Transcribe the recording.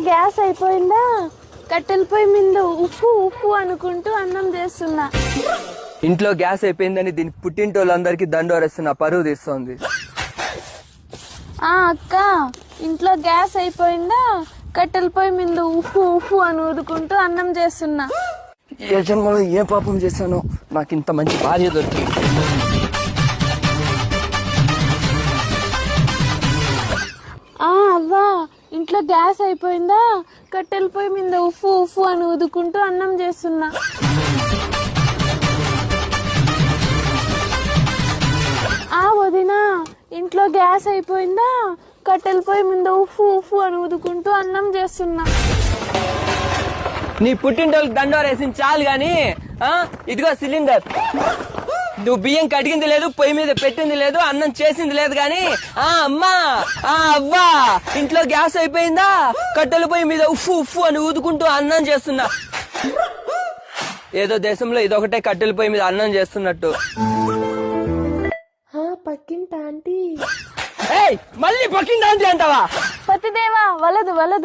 Gas అయిపోయిందా, కట్టెల పొయ్యి మీద ఉప్పు ఉప్పు అనుకుంటూ అన్నం చేస్తున్నా. ఇంట్లో గ్యాస్ అయిపోయిందని దీని పుట్టింటోళ్ళందరికీ దండోరేస్తున్నా, పరువు తీస్తోంది. అక్క, ఇంట్లో గ్యాస్ అయిపోయిందా, కట్టెల పొయ్యి మీద ఉప్పు ఉప్పు అని ఊదుకుంటూ అన్నం చేస్తున్నా. ఏ జన్మలో ఏ పాపం చేశానో నాకు ఇంత మంచి భార్య దొరికింది. అవ్వా, ఇంట్లో గ్యాస్ అయిపోయిందా, కట్టెల పొయ్యి మీద ఉప్పు ఉప్పు అని ఊదుకుంటూ అన్నం చేస్తున్నా. వదినా, ఇంట్లో గ్యాస్ అయిపోయిందా, కట్టెల పొయ్యి మీద ఉప్పు ఉప్పు అని ఊదుకుంటూ అన్నం చేస్తున్నా. నీ పుట్టింటోళ్ళకి దండోరేసింది చాలు గాని, ఇదిగో సిలిండర్. నువ్వు బియ్యం కడిగింది లేదు, పొయ్యి మీద పెట్టింది లేదు, అన్నం చేసింది లేదు గాని, అమ్మా అవ్వా, ఇంట్లో గ్యాస్ అయిపోయిందా, కట్టెల పొయ్యి మీద ఉఫ్ఫు ఉఫ్ఫు అని ఊదుకుంటూ అన్నం చేస్తున్నా. ఏదో దేశంలో ఇదొకటే కట్టెల పొయ్యి మీద అన్నం చేస్తున్నట్టు. పక్కింటి ఆంటీ. మళ్ళీ పక్కింటి ఆంటీ అంటావా? పతిదేవా, వలదు వలదు.